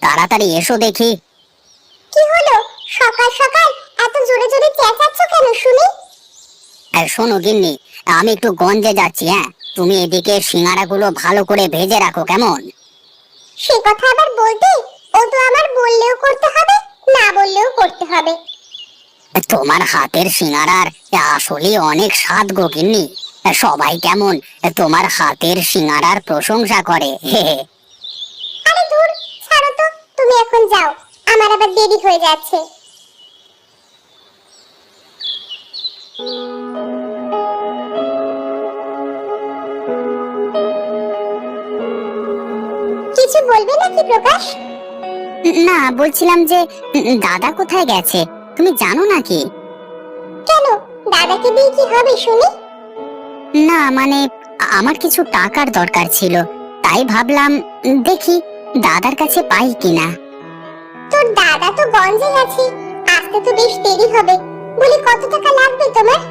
তাড়াতাড়ি এসো দেখি। কি হলো, সকাল সকাল এত জোরে জোরে চেঁচাচ্ছ কেন শুনি? শোনো গিন্নি, আমি একটু গঞ্জে যাচ্ছি, হ্যাঁ, তুমি এদিকে সিঙ্গারাগুলো ভালো করে ভেজে রাখো, কেমন? সে কথা আবার বলতে, ও তো আমার বললেও করতে হবে, না বললেও করতে হবে। তোমার হাতের সিঙ্গারার আসলে অনেক স্বাদ গো গিন্নি। সবাই কেমন তোমার হাতের সিঙ্গারার প্রশংসা করে। হে হে। আরে দূর, ছাড়ো তো, তুমি এখন যাও, আমার আবার দেরি হয়ে যাচ্ছে। কিছু বলবে নাকি প্রকাশ? না, বলছিলাম যে দাদা কোথায় গেছে তুমি জানো নাকি? কেন, দাদাকে দিয়ে কি হবে শুনি? না মানে, আমার কিছু টাকার দরকার ছিল, তাই ভাবলাম দেখি দাদার কাছে পাই কিনা। তোর দাদা তো গঞ্জে গেছে, আসতে তো বেশ দেরি হবে, বলি কত টাকা লাগবে তোমার?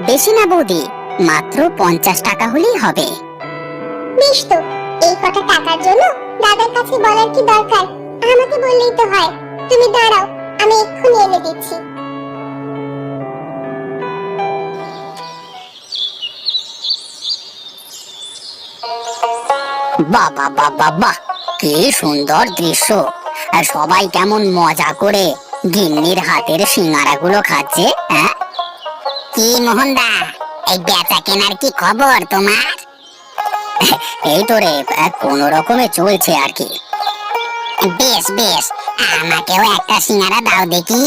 বেশি না বৌদি, মাত্র 50 টাকা হলেই হবে। বেশ তো, এই কটা টাকার জন্য দাদার কাছে বলার কি দরকার, আমাকে বললেই তো হয়। তুমি দাঁড়াও, আমি এক্ষুনি এনে দিচ্ছি। বাহ বাহ বাহ বাহ বাহ, কি সুন্দর দৃশ্য। আর সবাই কেমন মজা করে গিন্নির হাতের সিঙ্গারাগুলো খাচ্ছে। হ্যাঁ, কি মোহনদা, এই বেচা কেনার কি খবর তোমার? এই তো রে, কোন রকমে চলছে আর কি। বেশ বেশ, আমাকেও একটা সিঙ্গারা দাও দেখি।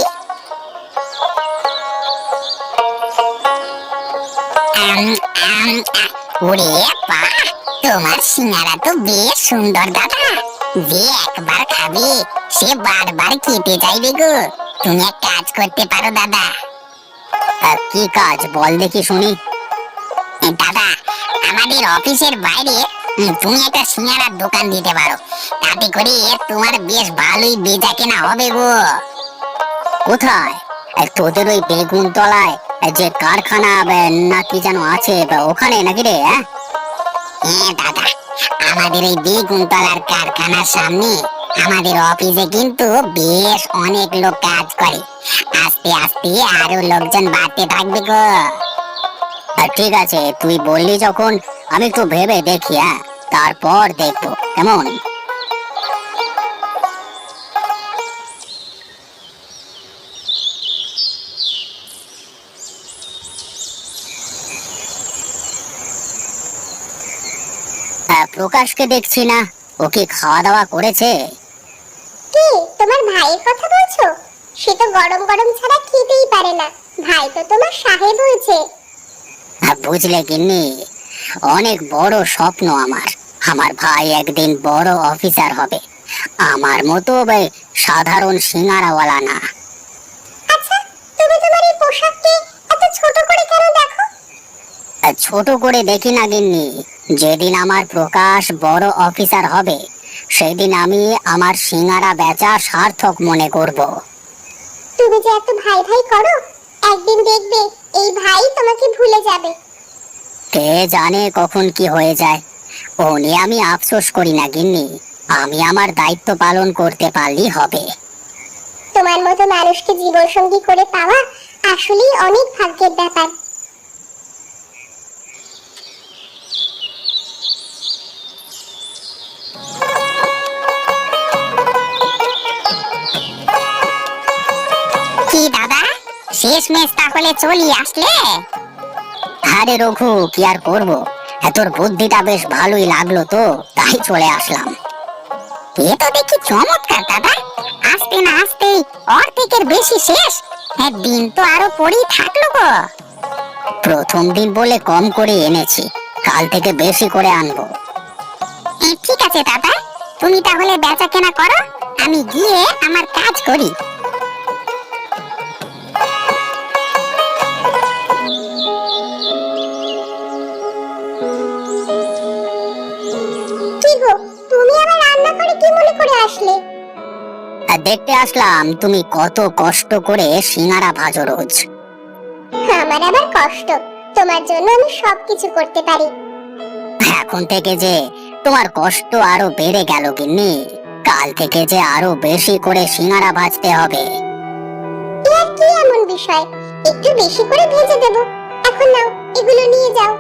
আম, আম, ওরে বাহ, তোমার সিঙ্গারা তো বেশ সুন্দর দাদা। যে একবার খাবে সে বারবার খেতে চাইবে গো। তুমি এক কাজ করতে পারো দাদা। কি কাজ বল দেখি শুনি। দাদা, আমাদের অফিসের বাইরে তুমি একটা সিঙ্গারার দোকান দিতে পারো, তাতে করে তোমার বেশ ভালোই বেচা কেনা হবে গো। কোথায়? তোদের ওই বেগুন তলায় যে কারখানা না কি যেন আছে, ওখানে নাকি রে? হ্যাঁ দাদা, আমাদের এই বেগুন তলার কারখানার সামনে আমাদের অফিসে কিন্তু বেশ অনেক লোক কাজ করে। আস্তে আস্তে আরো লোকজন বাড়তে থাকবে গো। ঠিক আছে, তুই বললি যখন আমি একটু ভেবে দেখি, হ্যাঁ, তারপর দেখবো কেমন। প্রকাশকে দেখছি না, ও কি খাওয়া দাওয়া করেছে? কি, তোমার ভাইয়ের কথা বলছো? সে তো গরম গরম ছাড়া খেতেই পারে না, ভাই তো তোমার সাহেব হয়েছে। বুঝলে গিন্নি, অনেক বড় স্বপ্ন আমার। আমার ভাই একদিন বড় অফিসার হবে, আমার মতো সাধারণ সিঙ্গারাওয়ালা না। আচ্ছা, তুমি তোমার এই পোশাককে এত ছোট করে কেন দেখো? ছোট করে দেখি না গিন্নি, যেদিন আমার প্রকাশ বড় অফিসার হবে সেদিন আমি আমার সিঙ্গারা বেচা সার্থক মনে করব। তুমি যে এত ভাই ভাই করো, একদিন দেখবে এই ভাই তোমাকে ভুলে যাবে। কে জানে কখন কি হয়ে যায়, ও নিয়ে আমি আফসোস করি না গিন্নি, আমি আমার দায়িত্ব পালন করতে পারলেই হবে। তোমার মতো মানুষকে জীবন সঙ্গী করে পাওয়া আসলেই অনেক ভাগ্যের ব্যাপার। কি দাদা, শেষমেশ তাহলে চলি আসলে? আরে রঘু, কি আর করবো, তোর বুদ্ধিটা বেশ ভালোই লাগলো তো, তাই চলে আসলাম। এ তো দেখি চমৎকার দাদা, আসতে না আসতেই অর্ধেকের বেশি শেষ। হ্যাঁ, দিন তো আরো পরেই থাকলো গো। প্রথম দিন বলে কম করে এনেছি, কাল থেকে বেশি করে আনবো। ঠিক আছে দাদা, তুমি তাহলে বেচা কেনা করো, আমি গিয়ে আমার কাজ করি। কি গো, তুমি আবার রান্না করে কি মনে করে আসলে? দেখতে আসলাম তুমি কত কষ্ট করে সিঙ্গারা ভাজো রোজ। আমার আবার কষ্ট, তোমার জন্য আমি সবকিছু করতে পারি। এখন থেকে যে তোমার কষ্ট আরো বেড়ে গেল গিন্নি। কাল থেকে যে আরো বেশি করে সিঙ্গারা ভাজতে হবে। এ আর কি এমন বিষয়, একটু বেশি করে ভেজে দেব। এখন নাও, এগুলো নিয়ে যাও।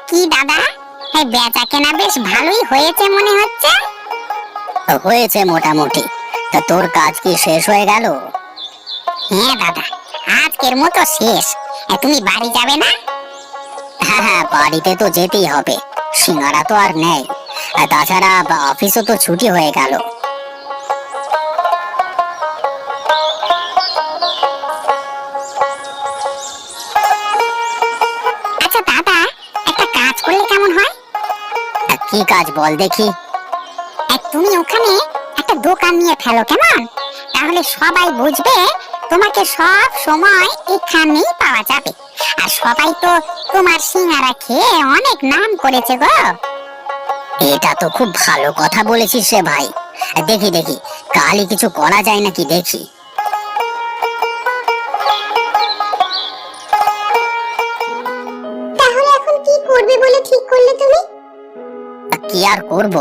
কি দাদা, বেচা কেনা বেশ ভালোই হয়েছে মনে হচ্ছে। হয়েছে মোটামুটি। তা তোর কাজ কি শেষ হয়ে গেল? হ্যাঁ দাদা, আজকের মতো শেষ। তুমি বাড়ি যাবে না? হ্যাঁ হ্যাঁ, বাড়িতে তো যেতেই হবে, সিঙ্গারা তো আর নেই। আর তাছাড়া অফিসও তো ছুটি হয়ে গেল। আচ্ছা দাদা, একটা কাজ করলে কেমন হয়? কি কাজ বল দেখি। তুমি ওখানে একটা দোকান নিয়ে ফেলো, কেমন? তাহলে সবাই বুঝবে তোমাকে সব সময় এখানেই পাওয়া যাবে। আর সবাই তো তোমার সিঙ্গারা খেয়ে অনেক নাম করেছে গো। এটা তো খুব ভালো কথা বলেছিস রে ভাই। দেখি দেখি কালই কিছু করা যায় নাকি দেখি। তাহলে এখন কি করবে বলে ঠিক করলে তুমি? কি আর করব,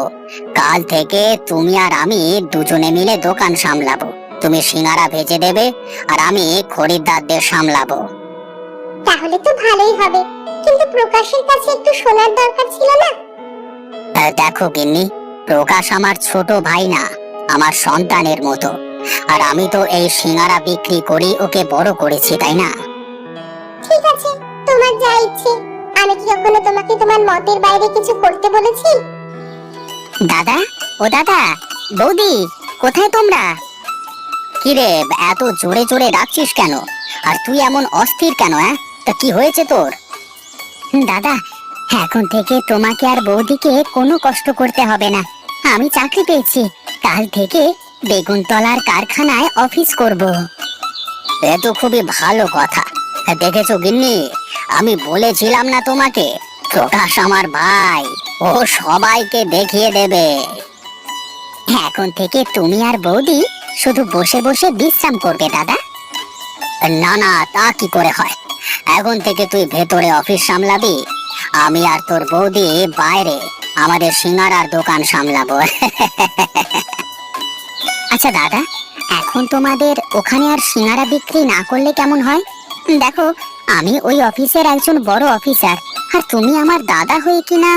কাল থেকে তুমি আর আমি দুজনে মিলে দোকান সামলাবো। তুমি সিঙ্গারা ভেজে দেবে আর আমি খরিদ্দারদের সামলাবো। তাহলে তো ভালোই হবে, কিন্তু প্রকাশের কাছে একটু শোনার দরকার ছিল না? দেখো গিন্নি, প্রকাশ আমার ছোট ভাই না, আমার সন্তানের মতো। আর আমি তো এই সিঙ্গারা বিক্রি করি ওকে বড় করেছি, তাই না? ঠিক আছে, তোমার যা ইচ্ছে। আমি কি কখনো তোমাকে তোমার মতের বাইরে কিছু করতে বলেছি? দাদা, ও দাদা, বৌদি, কোথায় তোমরা? কিরে, এত জোরে জোরে ডাকছিস কেন? আর তুই এমন অস্থির কেন? তা কি হয়েছে তোর? দাদা, এখন থেকে তোমাকে আর বৌদিকে কোনো কষ্ট করতে হবে না। আমি চাকরি পেয়েছি, কাল থেকে বেগুনতলার কারখানায় অফিস করব। এ তো খুবই ভালো কথা। দেখেছো গিন্নি, আমি বলেছিলাম না তোমাকে, প্রকাশ আমার ভাই, ও সবাইকে দেখিয়ে দেবে। এখন থেকে তুমি আর বৌদি শুধু বসে বসে বিশ্রাম করবে দাদা। না না, তা কি করে হয়? এখন থেকে তুই ভেতরে অফিস সামলাবি, আমি আর তোর বৌদি বাইরে আমাদের সিঙ্গারার দোকান সামলাবো। আচ্ছা দাদা, এখন তোমাদের ওখানে আর সিঙ্গারা বিক্রি না করলে কেমন হয়? দেখো, আমি ওই অফিসের একজন বড় অফিসার, আর তুমি আমার দাদা হয়ে কিনা।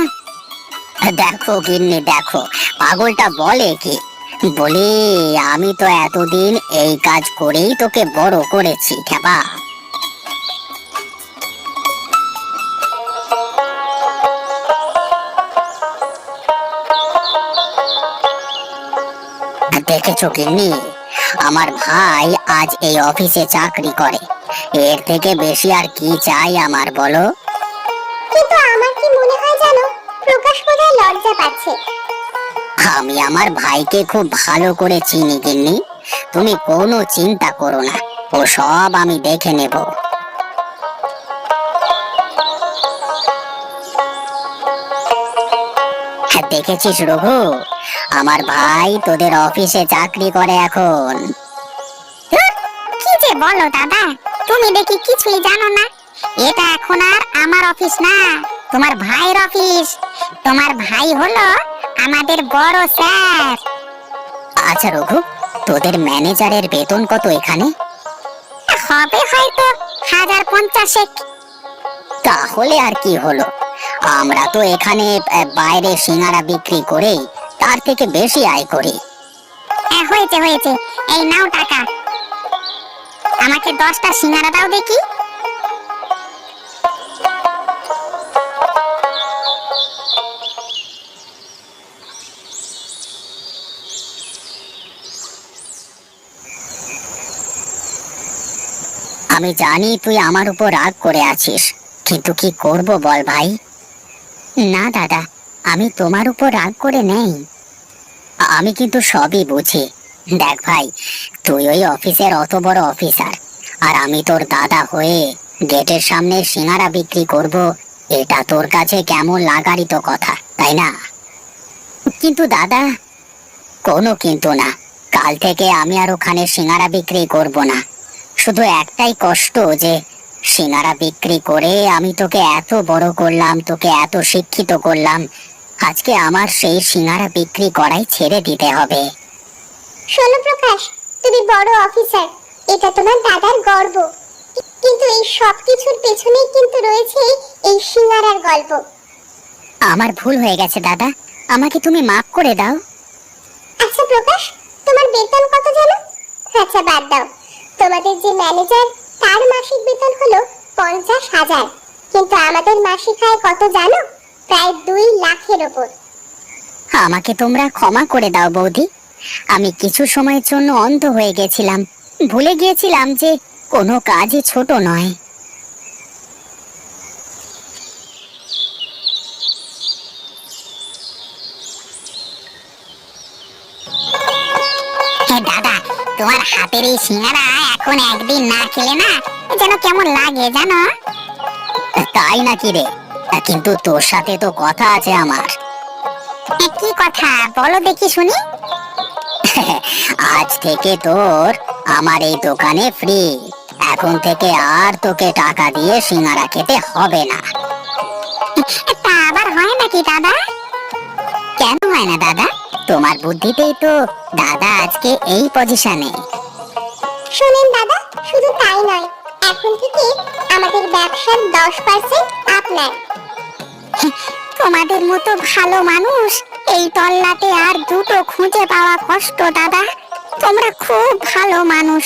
দেখো গিন্নি, দেখো পাগলটা বলে কি, বলি আমি তো এতদিন এই কাজ করেই তোকে বড় করেছি খেপা। দেখেছো গিন্নি, আমার ভাই আজ এই অফিসে চাকরি করে, এর থেকে বেশি আর কি চাই আমার, বলো? কিন্তু আমার কি মনে হয় জানো, প্রকাশ বোধহয় লজ্জা পাচ্ছে। আমি আমার ভাইকে খুব ভালো করে চিনি গিন্নি, তুমি কোনো চিন্তা করো না, ও সব আমি দেখে নেব। দেখেছিস রঘু, আমার ভাই তোদের অফিসে চাকরি করে এখন। কি যে বলো দাদা, তুমি দেখি কিছুই জানো না। এটা এখন আর আমার অফিস না, তোমার ভাইয়ের অফিস। তোমার ভাই হলো আমাদের বড় স্যার। আচ্ছা রঘু, তোদের ম্যানেজারের বেতন কত এখানে? হবে হয়তো 1050। তাহলে আর কি হলো, আমরা তো এখানে বাইরে সিঙ্গারা বিক্রি করেই তার থেকে বেশি আয় করি। হয়েছে হয়েছে, এই নাও টাকা, আমাকে 10টা সিঙ্গারা দাও দেখি। আমি জানি তুই আমার উপর রাগ করে আছিস, কিন্তু কি করব বল ভাই। না দাদা, আমি তোমার উপর রাগ করে নেই, আমি কিন্তু সবই বুঝি। দেখ ভাই, তুই ওই অফিসের অত বড় অফিসার, আর আমি তোর দাদা হয়ে গেটের সামনে সিঙ্গারা বিক্রি করব, এটা তোর কাছে কেমন লাগারই তো কথা, তাই না? কিন্তু দাদা, কোনো কিন্তু না, কাল থেকে আমি আর ওখানে সিঙ্গারা বিক্রি করব না। শুধু একটাই কষ্ট যে সিঙ্গারা বিক্রি করে আমি তোকে এত বড় করলাম, তোকে এত শিক্ষিত করলাম, আজকে আমার সেই সিঙ্গারা বিক্রি করাই ছেড়ে দিতে হবে। শোনো প্রকাশ, তুমি বড় অফিসার, এটা তোমার দাদার গর্ব, কিন্তু এই সব কিছুর পেছনেই কিন্তু রয়েছে এই সিঙ্গারার গল্প। আমার ভুল হয়ে গেছে দাদা, আমাকে তুমি মাফ করে দাও। আচ্ছা প্রকাশ, তোমার বেতন কত জানো? আচ্ছা বাদ দাও, তোমাদের যে ম্যানেজার তার মাসিক বেতন হলো 50,000, কিন্তু আমাদের মাসিক আয় কত জানো? প্রায় 2 লাখের উপর। আমাকে তোমরা ক্ষমা করে দাও বৌদি, আমি কিছু সময়ের জন্য অন্ধ হয়ে গেছিলাম, ভুলে গিয়েছিলাম যে কোনো কাজই ছোট নয়। দাদা, তোমার হাতের এই সিঙ্গারা এখন একদিন না খেলে না যেন কেমন লাগে জানো? তাই নাকি রে? কিন্তু তোর সাথে তো কথা আছে আমার। কি কথা বলো দেখি শুনি। আজ থেকে তোর আমার এই দোকানে ফ্রি, এখন থেকে আর তোকে টাকা দিয়ে সিঙ্গারা খেতে হবে না। তা আবার হয় নাকি দাদা? কেন হয় না দাদা? তোমার বুদ্ধিতেই তো দাদা আজকে এই পজিশনে। শোনেন দাদা, শুধু তাই নয়, এখন থেকে আমাদের ব্যবসার 10% আপনার। তোমাদের মতো ভালো মানুষ এই তল্লাটে আর দুটো খুঁজে পাওয়া কষ্ট দাদা, তোমরা খুব ভালো মানুষ।